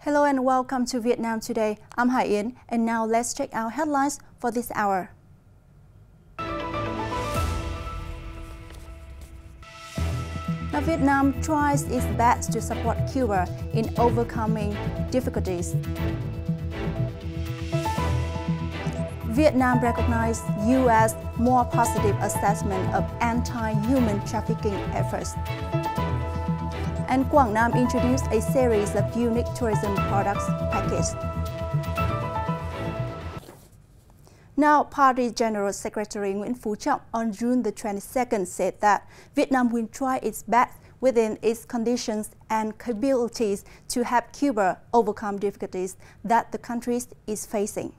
Hello and welcome to Vietnam Today. I'm Hải Yến, and now let's check out headlines for this hour. Now, Vietnam tries its best to support Cuba in overcoming difficulties. Vietnam recognized U.S. more positive assessment of anti-human trafficking efforts. And Quảng Nam introduced a series of unique tourism products package. Now, Party General Secretary Nguyễn Phú Trọng on June the 22nd said that Vietnam will try its best within its conditions and capabilities to help Cuba overcome difficulties that the country is facing.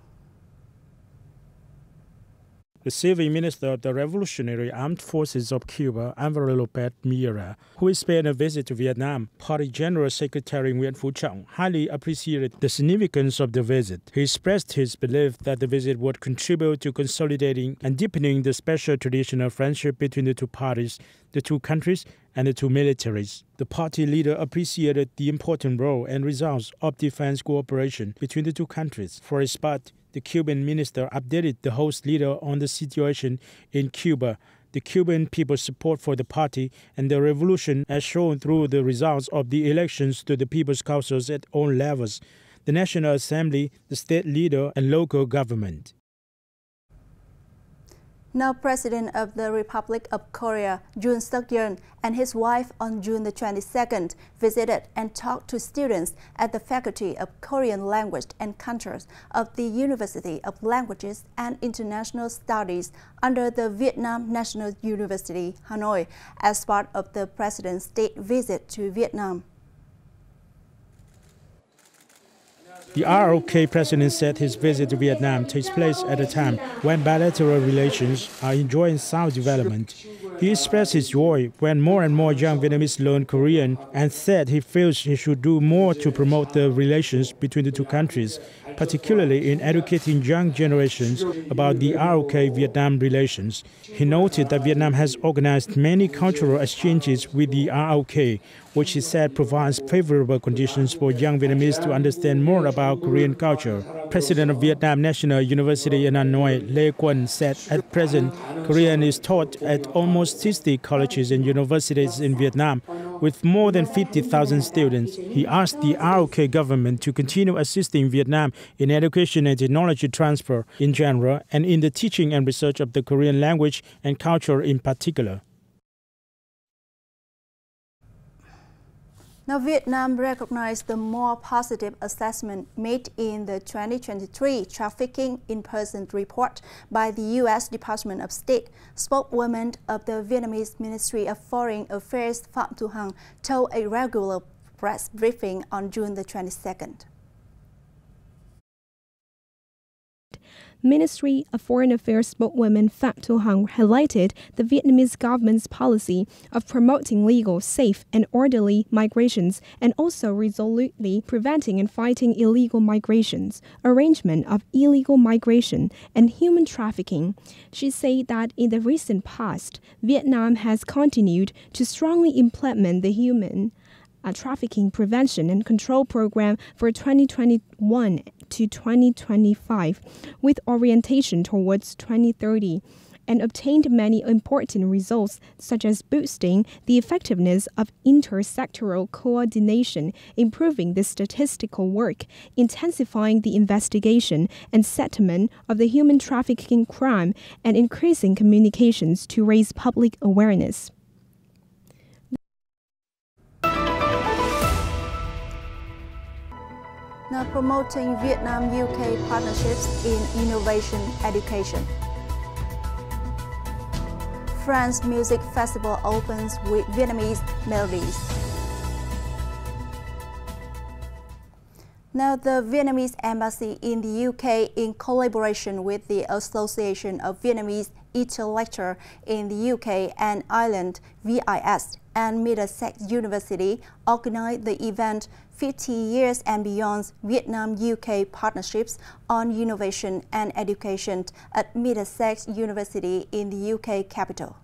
The civil minister of the Revolutionary Armed Forces of Cuba, Álvaro López Miera, who is paying a visit to Vietnam, Party General Secretary Nguyễn Phú Trọng highly appreciated the significance of the visit. He expressed his belief that the visit would contribute to consolidating and deepening the special traditional friendship between the two parties, the two countries, and the two militaries. The party leader appreciated the important role and results of defense cooperation between the two countries. For his part, the Cuban minister updated the host leader on the situation in Cuba, the Cuban people's support for the party, and the revolution as shown through the results of the elections to the people's councils at all levels, the National Assembly, the state leader, and local government. Now, President of the Republic of Korea, Yoon Suk-yeol, and his wife on June the 22nd visited and talked to students at the Faculty of Korean Language and Cultures of the University of Languages and International Studies under the Vietnam National University, Hanoi, as part of the President's state visit to Vietnam. The ROK president said his visit to Vietnam takes place at a time when bilateral relations are enjoying sound development. He expressed his joy when more and more young Vietnamese learn Korean and said he feels he should do more to promote the relations between the two countries, particularly in educating young generations about the ROK-Vietnam relations. He noted that Vietnam has organized many cultural exchanges with the ROK, which he said provides favorable conditions for young Vietnamese to understand more about Korean culture. President of Vietnam National University in Hanoi, Lê Quân, said at present, Korean is taught at almost 60 colleges and universities in Vietnam, with more than 50,000 students. He asked the ROK government to continue assisting Vietnam in education and technology transfer in general and in the teaching and research of the Korean language and culture in particular. Now, Vietnam recognized the more positive assessment made in the 2023 Trafficking in Persons report by the U.S. Department of State. Spokeswoman of the Vietnamese Ministry of Foreign Affairs Phạm Thu Hằng told a regular press briefing on June the 22nd. Ministry of Foreign Affairs spokeswoman Phạm Thu Hằng highlighted the Vietnamese government's policy of promoting legal, safe, and orderly migrations and also resolutely preventing and fighting illegal migrations, arrangement of illegal migration, and human trafficking. She said that in the recent past, Vietnam has continued to strongly implement the human trafficking prevention and control program for 2021 to 2025 with orientation towards 2030 and obtained many important results such as boosting the effectiveness of intersectoral coordination, improving the statistical work, intensifying the investigation and settlement of the human trafficking crime, and increasing communications to raise public awareness. Now, promoting Vietnam-UK partnerships in innovation education. France Music Festival opens with Vietnamese melodies. Now, the Vietnamese Embassy in the UK, in collaboration with the Association of Vietnamese Intellectuals in the UK and Ireland, VIS, and Middlesex University, organized the event 50 Years and Beyond Vietnam-UK Partnerships on Innovation and Education at Middlesex University in the UK capital.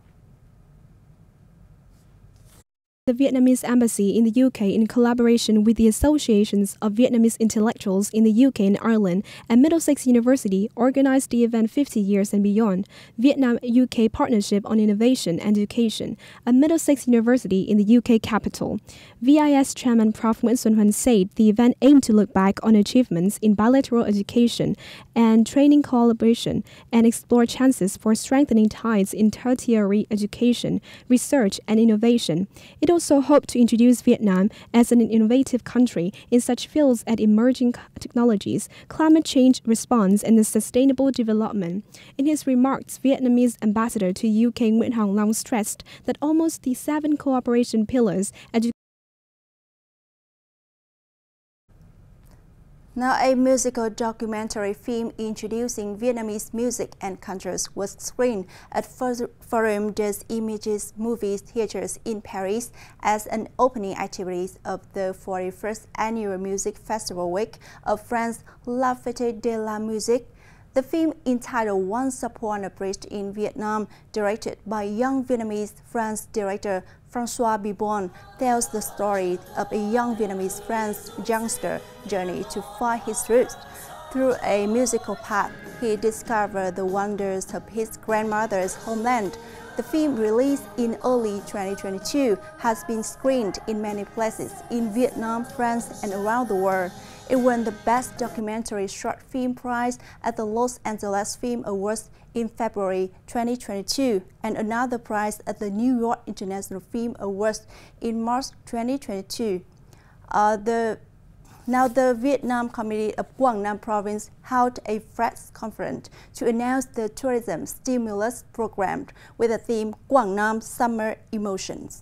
The Vietnamese Embassy in the UK, in collaboration with the Associations of Vietnamese Intellectuals in the UK and Ireland and Middlesex University, organized the event 50 Years and Beyond, Vietnam-UK Partnership on Innovation and Education at Middlesex University in the UK capital. VIS Chairman Prof. Nguyễn Xuân Huân said the event aimed to look back on achievements in bilateral education and training collaboration and explore chances for strengthening ties in tertiary education, research and innovation. It also hoped to introduce Vietnam as an innovative country in such fields as emerging technologies, climate change response, and sustainable development. In his remarks, Vietnamese ambassador to UK Nguyễn Hồng Long stressed that almost the 7 cooperation pillars. Now, a musical documentary film introducing Vietnamese music and cultures was screened at Forum des Images movie theaters in Paris as an opening activity of the 41st Annual Music Festival Week of France, La Fête de la Musique. The film, entitled Once Upon a Bridge in Vietnam, directed by young Vietnamese France director François Bibon, tells the story of a young Vietnamese France youngster journey to find his roots. Through a musical path, he discovered the wonders of his grandmother's homeland. The film, released in early 2022, has been screened in many places in Vietnam, France, and around the world. It won the Best Documentary Short Film Prize at the Los Angeles Film Awards in February 2022 and another prize at the New York International Film Awards in March 2022. The Vietnam Committee of Quảng Nam Province held a press conference to announce the tourism stimulus program with the theme Quảng Nam Summer Emotions.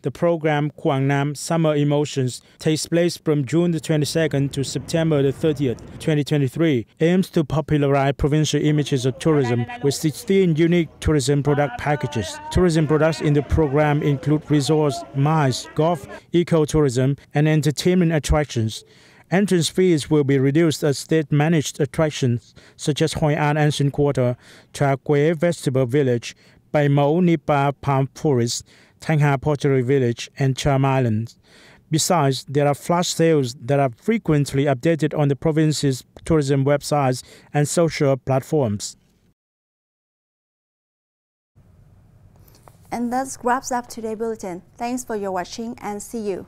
The program Quảng Nam Summer Emotions takes place from June the 22nd to September the 30th, 2023, aims to popularize provincial images of tourism with 16 unique tourism product packages. Tourism products in the program include resorts, mines, golf, ecotourism, and entertainment attractions. Entrance fees will be reduced at state-managed attractions such as Hoi An Ancient Quarter, Tra Quế Vegetable Village, Bai Mẫu Nipa Palm Forest, Thanh Hà Pottery Village, and Charm Islands. Besides, there are flash sales that are frequently updated on the province's tourism websites and social platforms. And that wraps up today's bulletin. Thanks for your watching and see you.